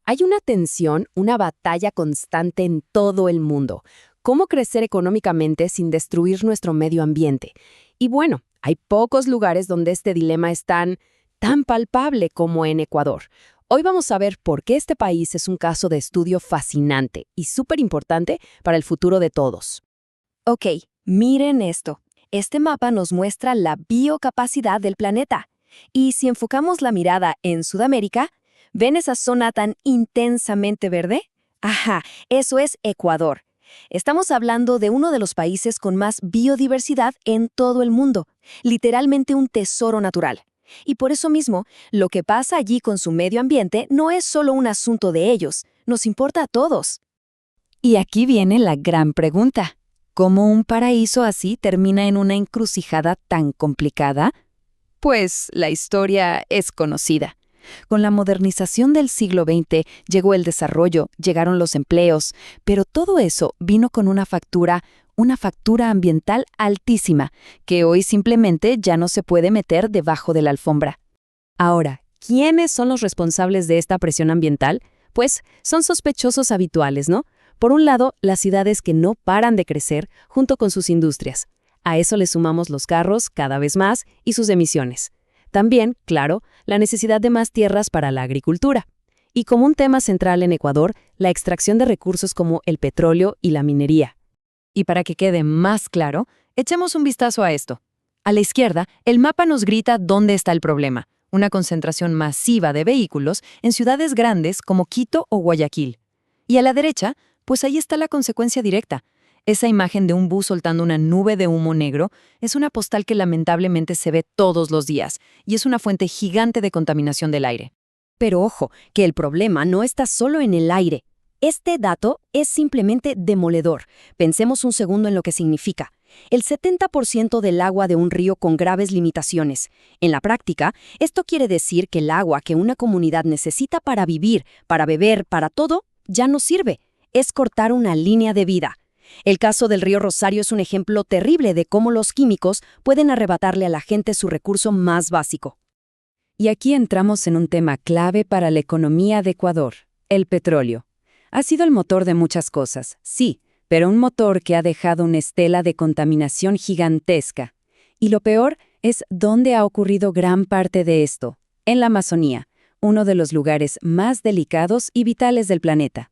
Hay una tensión, una batalla constante en todo el mundo. ¿Cómo crecer económicamente sin destruir nuestro medio ambiente? Y bueno, hay pocos lugares donde este dilema es tan palpable como en Ecuador. Hoy vamos a ver por qué este país es un caso de estudio fascinante y súper importante para el futuro de todos. Ok, miren esto. Este mapa nos muestra la biocapacidad del planeta. Y si enfocamos la mirada en Sudamérica, ¿ven esa zona tan intensamente verde? Ajá, eso es Ecuador. Estamos hablando de uno de los países con más biodiversidad en todo el mundo, literalmente un tesoro natural. Y por eso mismo, lo que pasa allí con su medio ambiente no es solo un asunto de ellos, nos importa a todos. Y aquí viene la gran pregunta. ¿Cómo un paraíso así termina en una encrucijada tan complicada? Pues la historia es conocida. Con la modernización del siglo XX llegó el desarrollo, llegaron los empleos, pero todo eso vino con una factura ambiental altísima, que hoy simplemente ya no se puede meter debajo de la alfombra. Ahora, ¿quiénes son los responsables de esta presión ambiental? Pues son sospechosos habituales, ¿no? Por un lado, las ciudades que no paran de crecer junto con sus industrias. A eso le sumamos los carros cada vez más y sus emisiones. También, claro, la necesidad de más tierras para la agricultura. Y como un tema central en Ecuador, la extracción de recursos como el petróleo y la minería. Y para que quede más claro, echemos un vistazo a esto. A la izquierda, el mapa nos grita dónde está el problema, una concentración masiva de vehículos en ciudades grandes como Quito o Guayaquil. Y a la derecha, pues ahí está la consecuencia directa. Esa imagen de un bus soltando una nube de humo negro es una postal que lamentablemente se ve todos los días y es una fuente gigante de contaminación del aire. Pero ojo, que el problema no está solo en el aire. Este dato es simplemente demoledor. Pensemos un segundo en lo que significa. El 70% del agua de un río con graves limitaciones. En la práctica, esto quiere decir que el agua que una comunidad necesita para vivir, para beber, para todo, ya no sirve. Es cortar una línea de vida. El caso del río Rosario es un ejemplo terrible de cómo los químicos pueden arrebatarle a la gente su recurso más básico. Y aquí entramos en un tema clave para la economía de Ecuador, el petróleo. Ha sido el motor de muchas cosas, sí, pero un motor que ha dejado una estela de contaminación gigantesca. Y lo peor es dónde ha ocurrido gran parte de esto, en la Amazonía, uno de los lugares más delicados y vitales del planeta.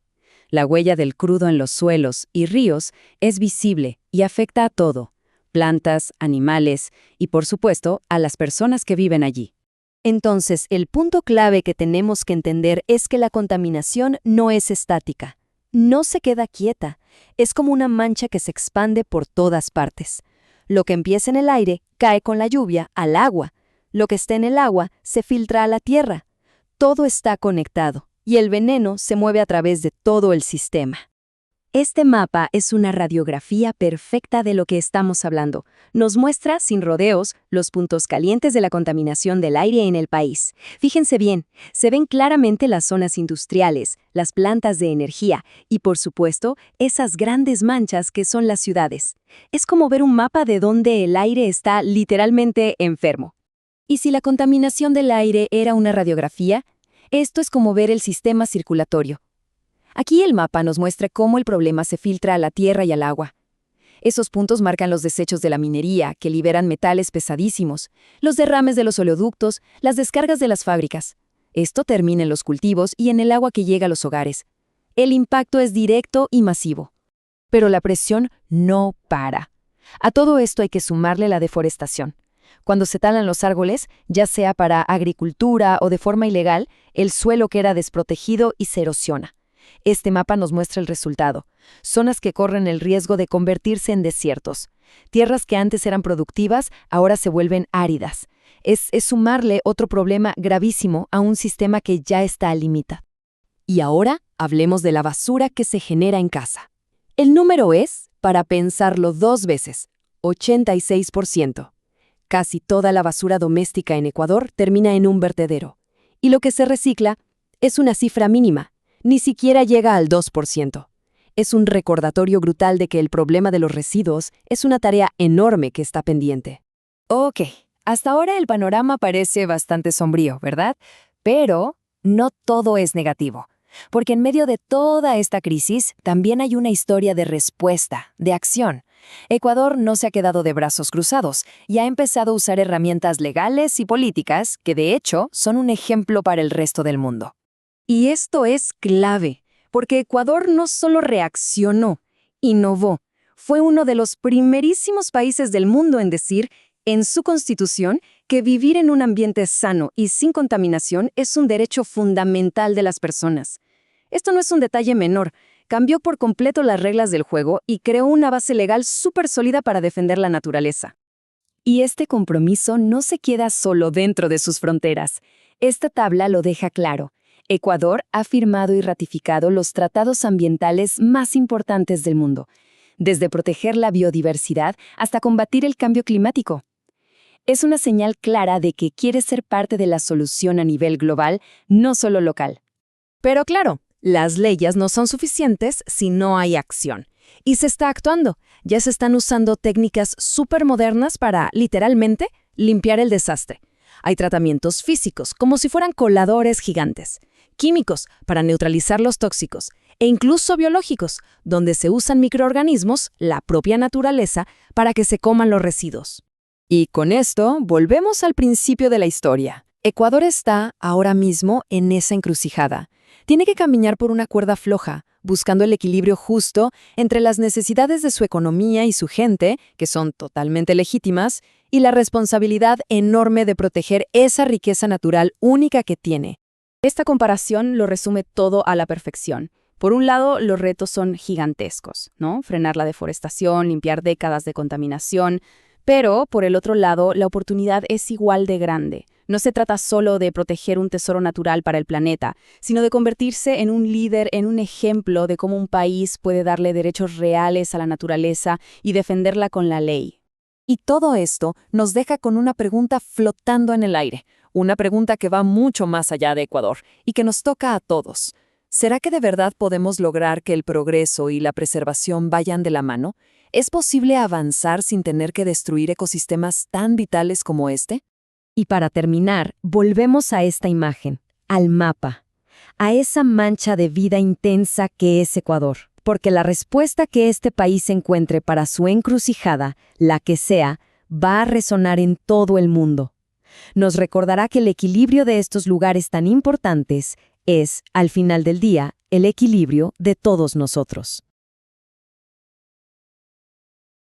La huella del crudo en los suelos y ríos es visible y afecta a todo, plantas, animales y, por supuesto, a las personas que viven allí. Entonces, el punto clave que tenemos que entender es que la contaminación no es estática. No se queda quieta. Es como una mancha que se expande por todas partes. Lo que empieza en el aire cae con la lluvia al agua. Lo que está en el agua se filtra a la tierra. Todo está conectado. Y el veneno se mueve a través de todo el sistema. Este mapa es una radiografía perfecta de lo que estamos hablando. Nos muestra, sin rodeos, los puntos calientes de la contaminación del aire en el país. Fíjense bien, se ven claramente las zonas industriales, las plantas de energía y, por supuesto, esas grandes manchas que son las ciudades. Es como ver un mapa de donde el aire está literalmente enfermo. Y si la contaminación del aire era una radiografía, esto es como ver el sistema circulatorio. Aquí el mapa nos muestra cómo el problema se filtra a la tierra y al agua. Esos puntos marcan los desechos de la minería, que liberan metales pesadísimos, los derrames de los oleoductos, las descargas de las fábricas. Esto termina en los cultivos y en el agua que llega a los hogares. El impacto es directo y masivo. Pero la presión no para. A todo esto hay que sumarle la deforestación. Cuando se talan los árboles, ya sea para agricultura o de forma ilegal, el suelo queda desprotegido y se erosiona. Este mapa nos muestra el resultado. Zonas que corren el riesgo de convertirse en desiertos. Tierras que antes eran productivas, ahora se vuelven áridas. Es sumarle otro problema gravísimo a un sistema que ya está al límite. Y ahora hablemos de la basura que se genera en casa. El número es, para pensarlo dos veces, 86%. Casi toda la basura doméstica en Ecuador termina en un vertedero. Y lo que se recicla es una cifra mínima, ni siquiera llega al 2%. Es un recordatorio brutal de que el problema de los residuos es una tarea enorme que está pendiente. Ok, hasta ahora el panorama parece bastante sombrío, ¿verdad? Pero no todo es negativo. porque en medio de toda esta crisis también hay una historia de respuesta, de acción. Ecuador no se ha quedado de brazos cruzados y ha empezado a usar herramientas legales y políticas que de hecho son un ejemplo para el resto del mundo. Y esto es clave, porque Ecuador no solo reaccionó, innovó. Fue uno de los primerísimos países del mundo en decir, en su constitución, que vivir en un ambiente sano y sin contaminación es un derecho fundamental de las personas. Esto no es un detalle menor. Cambió por completo las reglas del juego y creó una base legal súper sólida para defender la naturaleza. Y este compromiso no se queda solo dentro de sus fronteras. Esta tabla lo deja claro. Ecuador ha firmado y ratificado los tratados ambientales más importantes del mundo, desde proteger la biodiversidad hasta combatir el cambio climático. Es una señal clara de que quiere ser parte de la solución a nivel global, no solo local. Pero claro, las leyes no son suficientes si no hay acción. Y se está actuando. Ya se están usando técnicas súper modernas para, literalmente, limpiar el desastre. Hay tratamientos físicos, como si fueran coladores gigantes, químicos para neutralizar los tóxicos, e incluso biológicos, donde se usan microorganismos, la propia naturaleza, para que se coman los residuos. Y con esto, volvemos al principio de la historia. Ecuador está, ahora mismo, en esa encrucijada. Tiene que caminar por una cuerda floja, buscando el equilibrio justo entre las necesidades de su economía y su gente, que son totalmente legítimas, y la responsabilidad enorme de proteger esa riqueza natural única que tiene. Esta comparación lo resume todo a la perfección. Por un lado, los retos son gigantescos, ¿no? Frenar la deforestación, limpiar décadas de contaminación. Pero, por el otro lado, la oportunidad es igual de grande. No se trata solo de proteger un tesoro natural para el planeta, sino de convertirse en un líder, en un ejemplo de cómo un país puede darle derechos reales a la naturaleza y defenderla con la ley. Y todo esto nos deja con una pregunta flotando en el aire, una pregunta que va mucho más allá de Ecuador y que nos toca a todos. ¿Será que de verdad podemos lograr que el progreso y la preservación vayan de la mano? ¿Es posible avanzar sin tener que destruir ecosistemas tan vitales como este? Y para terminar, volvemos a esta imagen, al mapa, a esa mancha de vida intensa que es Ecuador. Porque la respuesta que este país encuentre para su encrucijada, la que sea, va a resonar en todo el mundo. Nos recordará que el equilibrio de estos lugares tan importantes es, al final del día, el equilibrio de todos nosotros.